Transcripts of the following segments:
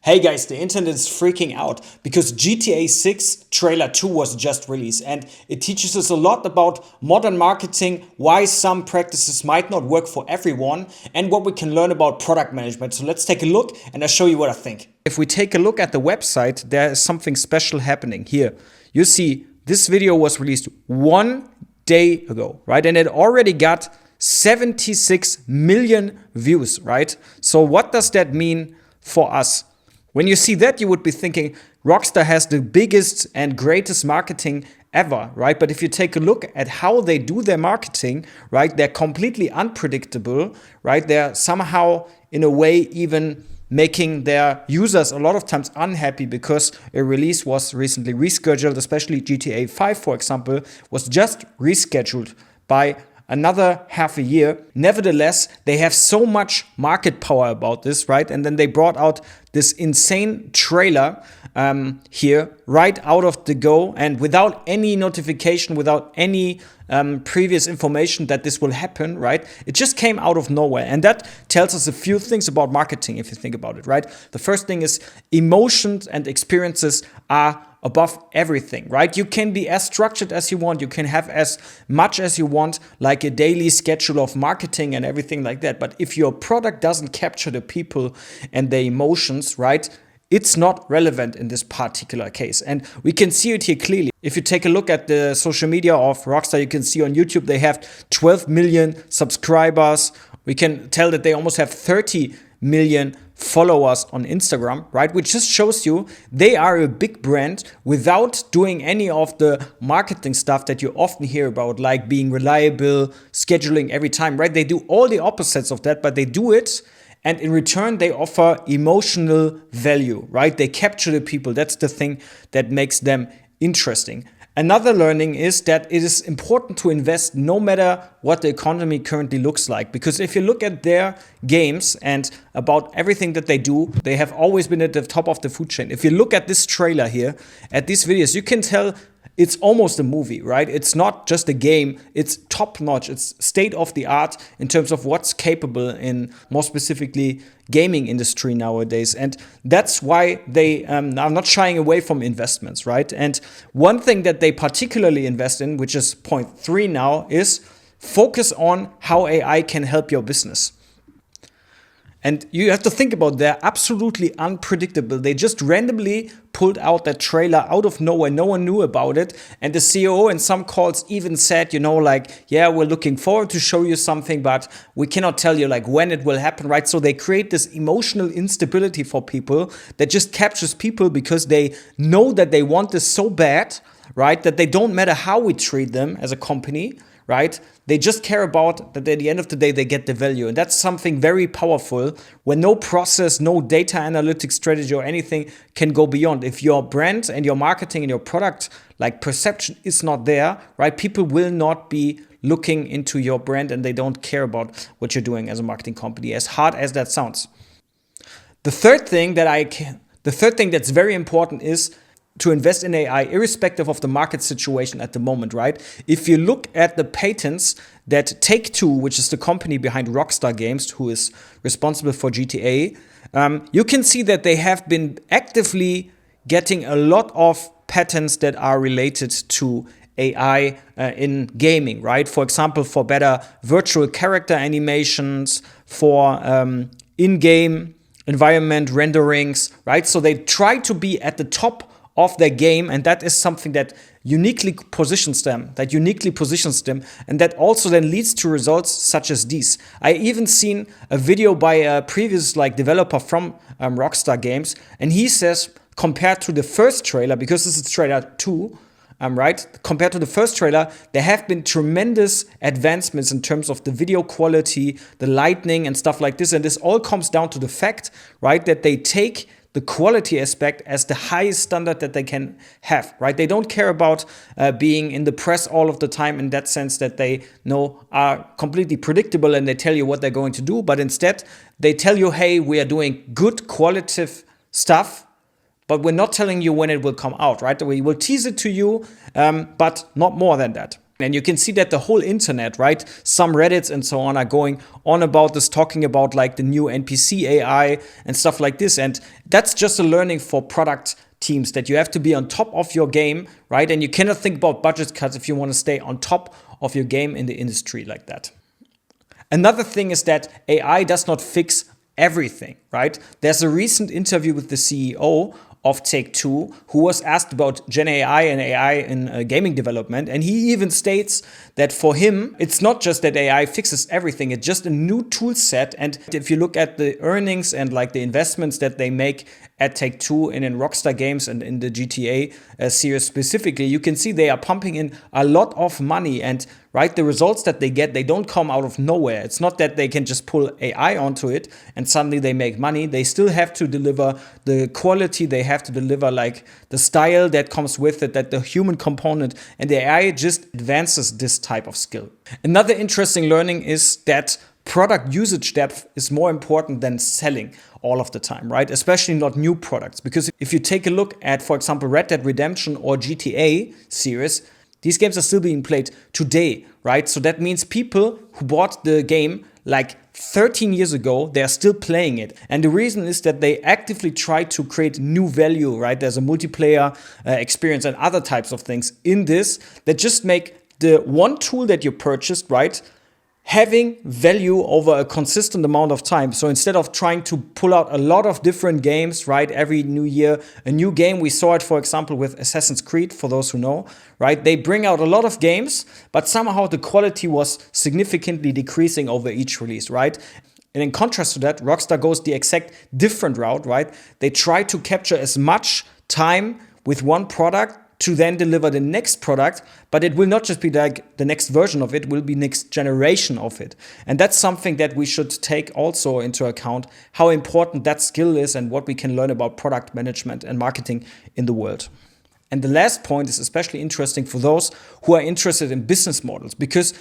Hey guys, the internet is freaking out because GTA 6 trailer 2 was just released, and it teaches us a lot about modern marketing, why some practices might not work for everyone, and what we can learn about product management. So let's take a look and I'll show you what I think. If we take a look at the website, there is something special happening here. You see, this video was released 1 day ago, right? And it already got 76 million views, right? So what does that mean for us? When you see that, you would be thinking Rockstar has the biggest and greatest marketing ever, right? But if you take a look at how they do their marketing, right, they're completely unpredictable, right? They're somehow, in a way, even making their users a lot of times unhappy because a release was recently rescheduled, especially GTA 5, for example, was just rescheduled by another half a year. Nevertheless, they have so much market power about this, right? And then they brought out this insane trailer here right out of the go, and without any notification, without any previous information that this will happen, right? It just came out of nowhere. And that tells us a few things about marketing, if you think about it, right? The first thing is emotions and experiences are above everything, right? You can be as structured as you want. You can have as much as you want, like a daily schedule of marketing and everything like that. But if your product doesn't capture the people and their emotions, right, it's not relevant in this particular case. And we can see it here clearly. If you take a look at the social media of Rockstar, you can see on YouTube they have 12 million subscribers. We can tell that they almost have 30 million followers on Instagram, right? Which just shows you they are a big brand without doing any of the marketing stuff that you often hear about, like being reliable, scheduling every time, right? They do all the opposites of that, but they do it, and in return they offer emotional value, right? They capture the people. That's the thing that makes them interesting. Another learning is that it is important to invest no matter what the economy currently looks like. Because if you look at their games and about everything that they do, they have always been at the top of the food chain. If you look at this trailer here, at these videos, you can tell it's almost a movie, right? It's not just a game, it's top-notch, it's state-of-the-art in terms of what's capable in, more specifically, gaming industry nowadays. And that's why they are not shying away from investments, right? And one thing that they particularly invest in, which is point 3 now, is focus on how AI can help your business. And you have to think about, they're absolutely unpredictable. They just randomly pulled out that trailer out of nowhere. No one knew about it. And the CEO in some calls even said, you know, like, yeah, we're looking forward to show you something, but we cannot tell you like when it will happen, right? So they create this emotional instability for people that just captures people because they know that they want this so bad, right? That they don't matter how we treat them as a company, right? They just care about that at the end of the day, they get the value. And that's something very powerful when no process, no data analytics strategy or anything can go beyond. If your brand and your marketing and your product like perception is not there, right? People will not be looking into your brand and they don't care about what you're doing as a marketing company, as hard as that sounds. The third thing that's very important is to invest in AI irrespective of the market situation at the moment, right? If you look at the patents that Take-Two, which is the company behind Rockstar Games, who is responsible for GTA, you can see that they have been actively getting a lot of patents that are related to AI in gaming, right? For example, for better virtual character animations, for in-game environment renderings, right? So they try to be at the top of their game, and that is something that uniquely positions them, and that also then leads to results such as these. I even seen a video by a previous developer from Rockstar Games, and he says compared to the first trailer, because this is trailer 2, right? Compared to the first trailer, there have been tremendous advancements in terms of the video quality, the lighting and stuff like this, and this all comes down to the fact, right, that they take the quality aspect as the highest standard that they can have, right? They don't care about being in the press all of the time in that sense that they know are completely predictable and they tell you what they're going to do, but instead they tell you, hey, we are doing good qualitative stuff, but we're not telling you when it will come out, right? We will tease it to you, but not more than that. And you can see that the whole internet, right? Some Reddits and so on are going on about this, talking about like the new NPC AI and stuff like this. And that's just a learning for product teams, that you have to be on top of your game, right? And you cannot think about budget cuts if you want to stay on top of your game in the industry like that. Another thing is that AI does not fix everything, right? There's a recent interview with the CEO of Take-Two, who was asked about Gen AI and AI in gaming development. And he even states that for him, it's not just that AI fixes everything, it's just a new tool set. And if you look at the earnings and like the investments that they make at Take-Two and in Rockstar Games and in the GTA series specifically, you can see they are pumping in a lot of money. And right, the results that they get, they don't come out of nowhere. It's not that they can just pull AI onto it and suddenly they make money. They still have to deliver the quality, they have to deliver like the style that comes with it, that the human component, and the AI just advances this type of skill. Another interesting learning is that product usage depth is more important than selling all of the time, right? Especially not new products. Because if you take a look at, for example, Red Dead Redemption or GTA series, these games are still being played today, right? So that means people who bought the game like 13 years ago, they are still playing it. And the reason is that they actively try to create new value, right? There's a multiplayer experience and other types of things in this that just make the one tool that you purchased, right, having value over a consistent amount of time. So instead of trying to pull out a lot of different games, right, every new year, a new game, we saw it, for example, with Assassin's Creed, for those who know, right? They bring out a lot of games, but somehow the quality was significantly decreasing over each release, right? And in contrast to that, Rockstar goes the exact different route, right? They try to capture as much time with one product to then deliver the next product, but it will not just be like the next version of it, will be next generation of it. And that's something that we should take also into account, how important that skill is and what we can learn about product management and marketing in the world. And the last point is especially interesting for those who are interested in business models, because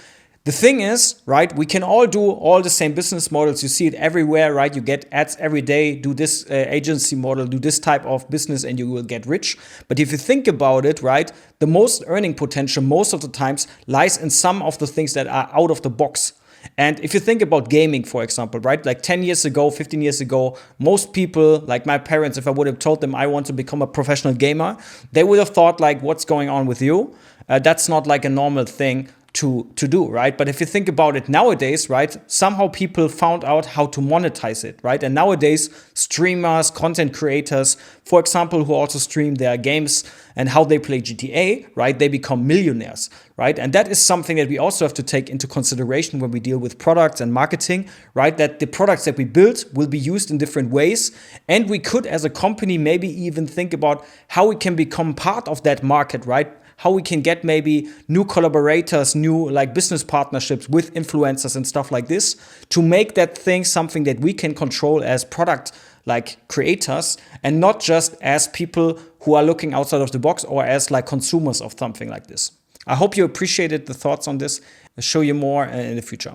the thing is, right, we can all do all the same business models. You see it everywhere, right? You get ads every day, do this agency model, do this type of business and you will get rich. But if you think about it, right, the most earning potential most of the times lies in some of the things that are out of the box. And if you think about gaming, for example, right, like 10 years ago, 15 years ago, most people, like my parents, if I would have told them I want to become a professional gamer, they would have thought like, what's going on with you? That's not like a normal thing to do, right? But if you think about it nowadays, right, somehow people found out how to monetize it, right? And nowadays, streamers, content creators, for example, who also stream their games and how they play GTA, right, they become millionaires, right? And that is something that we also have to take into consideration when we deal with products and marketing, right? That the products that we build will be used in different ways. And we could, as a company, maybe even think about how we can become part of that market, right? How we can get maybe new collaborators, new like business partnerships with influencers and stuff like this to make that thing something that we can control as product like creators and not just as people who are looking outside of the box or as like consumers of something like this. I hope you appreciated the thoughts on this. I'll show you more in the future.